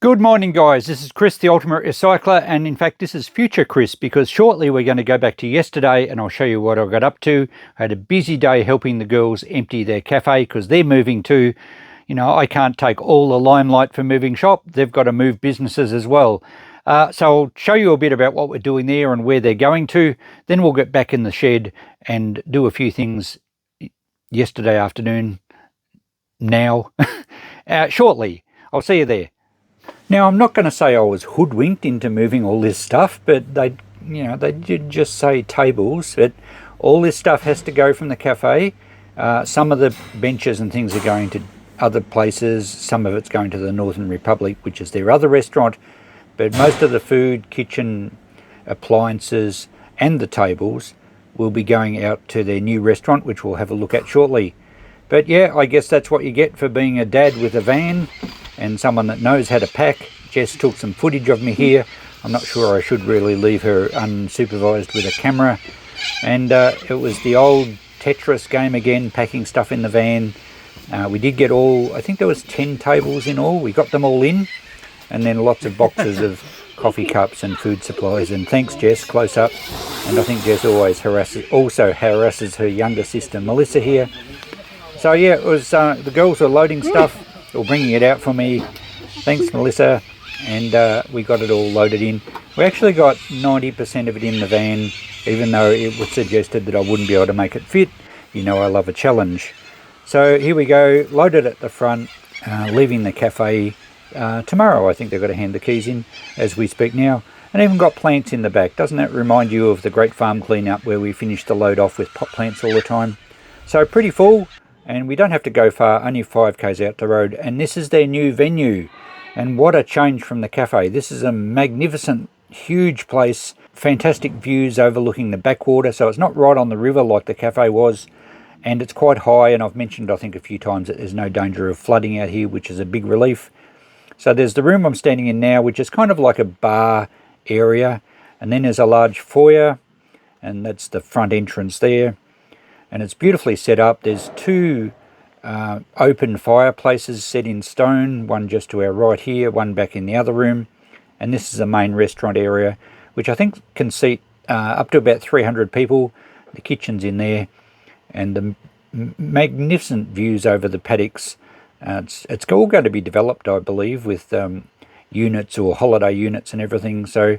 Good morning, guys. This is Chris, the Ultimate Recycler, and in fact this is future Chris, because shortly we're going to go back to yesterday and I'll show you what I got up to. I had a busy day helping the girls empty their cafe because they're moving too. You know, I can't take all the limelight for moving shop. They've got to move businesses as well. So I'll show you a bit about what we're doing there and where they're going to. Then we'll get back in the shed and do a few things yesterday afternoon now shortly. I'll see you there. Now, I'm not going to say I was hoodwinked into moving all this stuff, but they did just say tables. But all this stuff has to go from the cafe. Some of the benches and things are going to other places. Some of it's going to the Northern Republic, which is their other restaurant. But most of the food, kitchen, appliances, and the tables will be going out to their new restaurant, which we'll have a look at shortly. But yeah, I guess that's what you get for being a dad with a van and someone that knows how to pack. Jess took some footage of me here. I'm not sure I should really leave her unsupervised with a camera. And it was the old Tetris game again, packing stuff in the van. We did get I think there was 10 tables in all. We got them all in. And then lots of boxes of coffee cups and food supplies. And thanks, Jess, close up. And I think Jess always harasses her younger sister, Melissa, here. So yeah, it was the girls were loading stuff or bringing it out for me. Thanks, Melissa. And we got it all loaded in. We actually got 90% of it in the van, even though it was suggested that I wouldn't be able to make it fit. You know I love a challenge. So here we go, loaded at the front, leaving the cafe tomorrow. I think they've got to hand the keys in as we speak now. And even got plants in the back. Doesn't that remind you of the Great Farm clean-up where we finished the load off with pot plants all the time? So pretty full. And we don't have to go far, only 5k's out the road. And this is their new venue. And what a change from the cafe. This is a magnificent, huge place. Fantastic views overlooking the backwater. So it's not right on the river like the cafe was. And it's quite high. And I've mentioned, I think, a few times that there's no danger of flooding out here, which is a big relief. So there's the room I'm standing in now, which is kind of like a bar area. And then there's a large foyer. And that's the front entrance there. And it's beautifully set up. There's two open fireplaces set in stone, one just to our right here, one back in the other room. And this is the main restaurant area, which I think can seat up to about 300 people. The kitchen's in there, and the magnificent views over the paddocks. It's all going to be developed, I believe, with units or holiday units and everything. So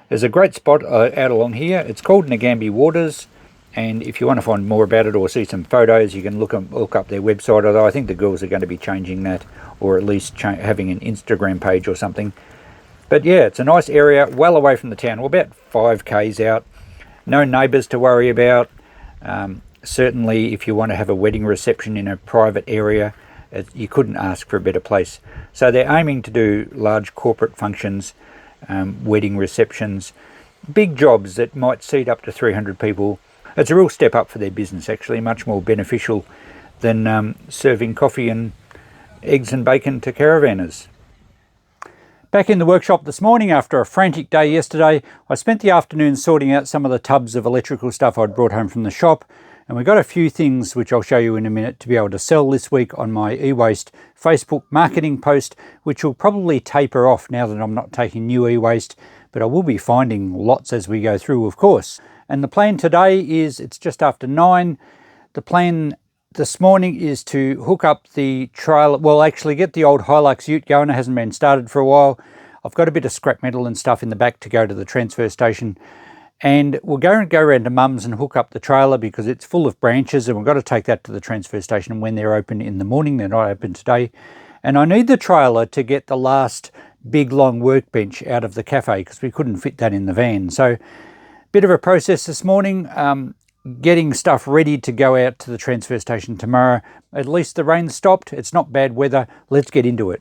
there's a great spot out along here. It's called Nagambi Waters. And if you want to find more about it or see some photos, you can look up their website, although I think the girls are going to be changing that, or at least having an Instagram page or something. But yeah, it's a nice area, well away from the town. We're about 5k's out. No neighbours to worry about. Certainly, if you want to have a wedding reception in a private area, you couldn't ask for a better place. So they're aiming to do large corporate functions, wedding receptions, big jobs that might seat up to 300 people. It's a real step up for their business, actually, much more beneficial than serving coffee and eggs and bacon to caravanners. Back in the workshop this morning after a frantic day yesterday, I spent the afternoon sorting out some of the tubs of electrical stuff I'd brought home from the shop, and we got a few things which I'll show you in a minute to be able to sell this week on my e-waste Facebook marketing post, which will probably taper off now that I'm not taking new e-waste, but I will be finding lots as we go through, of course. And the plan today is, it's just after 9. The plan this morning is to hook up the trailer, well, actually get the old Hilux ute going. It hasn't been started for a while. I've got a bit of scrap metal and stuff in the back to go to the transfer station. And we'll go around to Mum's and hook up the trailer because it's full of branches, and we've got to take that to the transfer station when they're open in the morning. They're not open today. And I need the trailer to get the last big long workbench out of the cafe because we couldn't fit that in the van. So bit of a process this morning, getting stuff ready to go out to the transfer station tomorrow. At least the rain stopped. It's not bad weather. Let's get into it.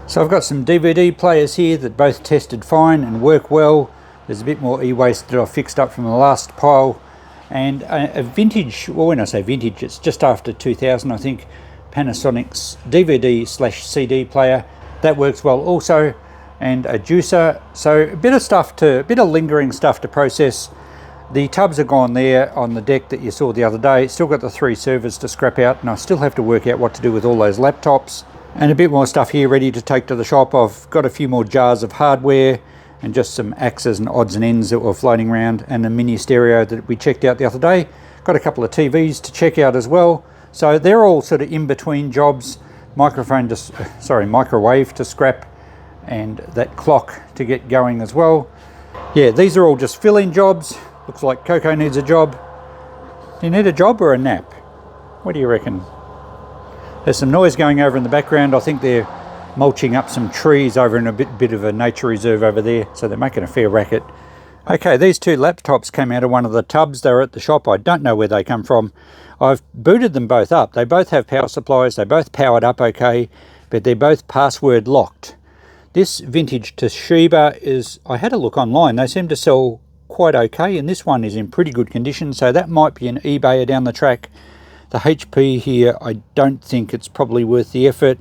So I've got some DVD players here that both tested fine and work well. There's a bit more e-waste that I fixed up from the last pile. And a vintage, well, when I say vintage, it's just after 2000, I think, Panasonic's DVD/CD player. That works well also. And a juicer. So a bit of lingering stuff to process. The tubs are gone there on the deck that you saw the other day. Still got the 3 servers to scrap out, and I still have to work out what to do with all those laptops. And a bit more stuff here ready to take to the shop. I've got a few more jars of hardware and just some axes and odds and ends that were floating around, and a mini stereo that we checked out the other day. Got a couple of TVs to check out as well. So they're all sort of in between jobs. Microwave to scrap, and that clock to get going as well. Yeah, these are all just fill-in jobs. Looks like Coco needs a job. Do you need a job or a nap? What do you reckon? There's some noise going over in the background. I think they're mulching up some trees over in a bit of a nature reserve over there, so they're making a fair racket. Okay, these two laptops came out of one of the tubs. They were at the shop. I don't know where they come from. I've booted them both up. They both have power supplies. They both powered up okay, but they're both password locked. This vintage Toshiba is, I had a look online, they seem to sell quite okay, and this one is in pretty good condition, so that might be an eBayer down the track. The HP here, I don't think it's probably worth the effort.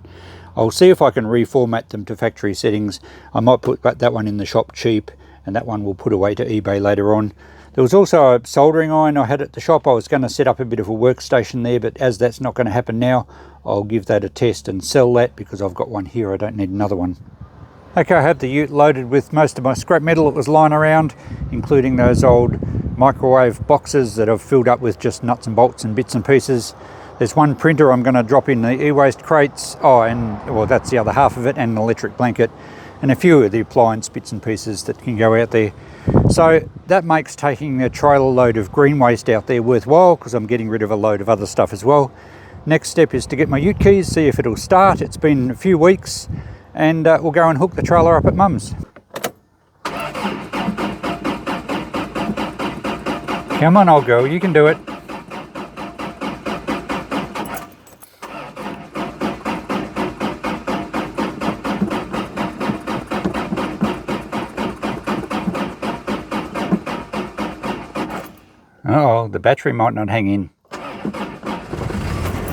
I'll see if I can reformat them to factory settings. I might put that one in the shop cheap, and that one we'll put away to eBay later on. There was also a soldering iron I had at the shop. I was going to set up a bit of a workstation there, but as that's not going to happen now, I'll give that a test and sell that because I've got one here. I don't need another one. Okay, I have the ute loaded with most of my scrap metal that was lying around, including those old microwave boxes that I've filled up with just nuts and bolts and bits and pieces. There's one printer I'm going to drop in the e-waste crates. Well, that's the other half of it, and an electric blanket, and a few of the appliance bits and pieces that can go out there. So that makes taking a trailer load of green waste out there worthwhile, because I'm getting rid of a load of other stuff as well. Next step is to get my ute keys, see if it'll start. It's been a few weeks, and we'll go and hook the trailer up at Mum's. Come on, old girl, you can do it. Oh, the battery might not hang in.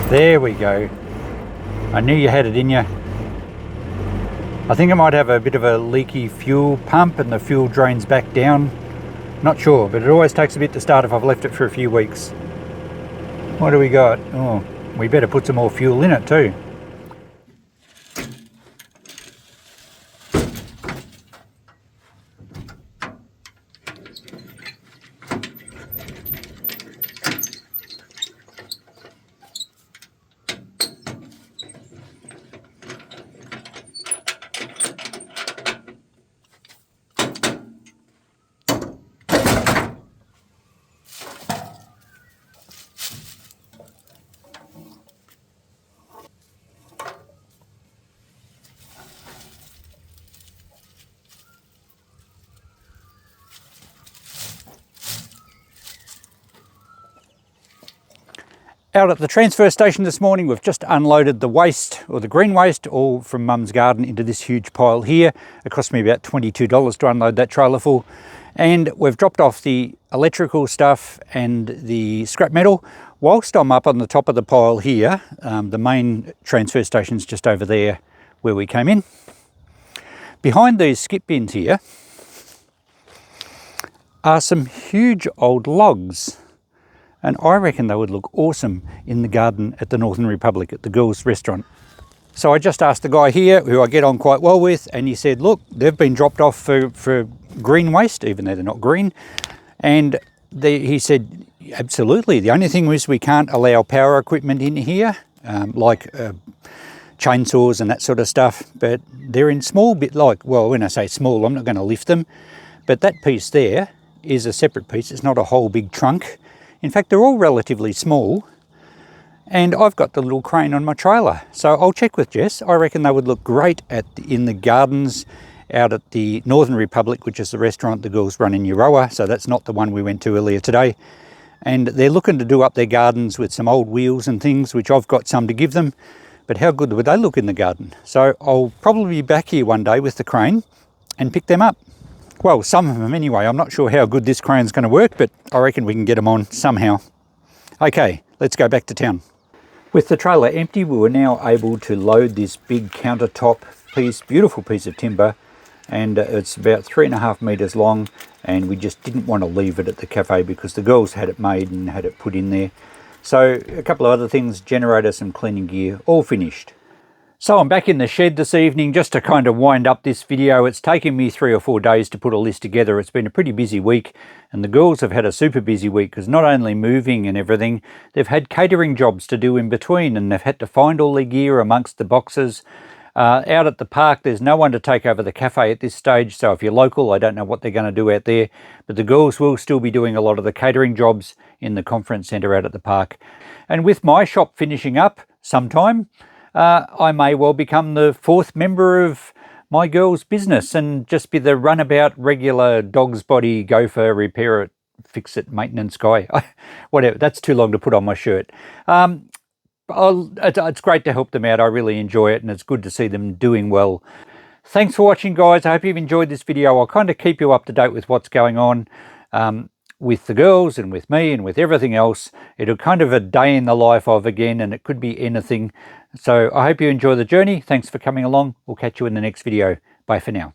There we go. I knew you had it in you. I think it might have a bit of a leaky fuel pump and the fuel drains back down. Not sure, but it always takes a bit to start if I've left it for a few weeks. What do we got? Oh, we better put some more fuel in it too. Out at the transfer station this morning, we've just unloaded the waste, or the green waste, all from Mum's garden into this huge pile here. It cost me about $22 to unload that trailer full. And we've dropped off the electrical stuff and the scrap metal. Whilst I'm up on the top of the pile here, the main transfer station's just over there where we came in. Behind these skip bins here are some huge old logs. And I reckon they would look awesome in the garden at the Northern Republic at the girls' restaurant. So I just asked the guy here, who I get on quite well with, and he said, look, they've been dropped off for green waste, even though they're not green. And he said, absolutely. The only thing is we can't allow power equipment in here, like chainsaws and that sort of stuff. But they're in small bit, like, well, when I say small, I'm not going to lift them. But that piece there is a separate piece. It's not a whole big trunk. In fact, they're all relatively small, and I've got the little crane on my trailer. So I'll check with Jess. I reckon they would look great in the gardens out at the Northern Republic, which is the restaurant the girls run in Euroa. So that's not the one we went to earlier today. And they're looking to do up their gardens with some old wheels and things, which I've got some to give them. But how good would they look in the garden? So I'll probably be back here one day with the crane and pick them up. Well, some of them anyway. I'm not sure how good this crane's going to work, but I reckon we can get them on somehow. Okay, let's go back to town. With the trailer empty, we were now able to load this big countertop piece, beautiful piece of timber, and it's about 3.5 meters long, and we just didn't want to leave it at the cafe because the girls had it made and had it put in there. So a couple of other things, generator, some cleaning gear, all finished. So I'm back in the shed this evening just to kind of wind up this video. It's taken me 3 or 4 days to put a list together. It's been a pretty busy week, and the girls have had a super busy week because not only moving and everything, they've had catering jobs to do in between, and they've had to find all their gear amongst the boxes. Out at the park, there's no one to take over the cafe at this stage, so if you're local, I don't know what they're going to do out there, but the girls will still be doing a lot of the catering jobs in the conference centre out at the park. And with my shop finishing up sometime, I may well become the 4th member of my girls' business and just be the runabout, regular dog's body, gopher, repair it, fix it, maintenance guy. Whatever, that's too long to put on my shirt. It's great to help them out. I really enjoy it, and it's good to see them doing well. Thanks for watching, guys. I hope you've enjoyed this video. I'll kind of keep you up to date with what's going on with the girls and with me and with everything else. It'll kind of a day in the life of again, and it could be anything. So I hope you enjoy the journey. Thanks for coming along. We'll catch you in the next video. Bye for now.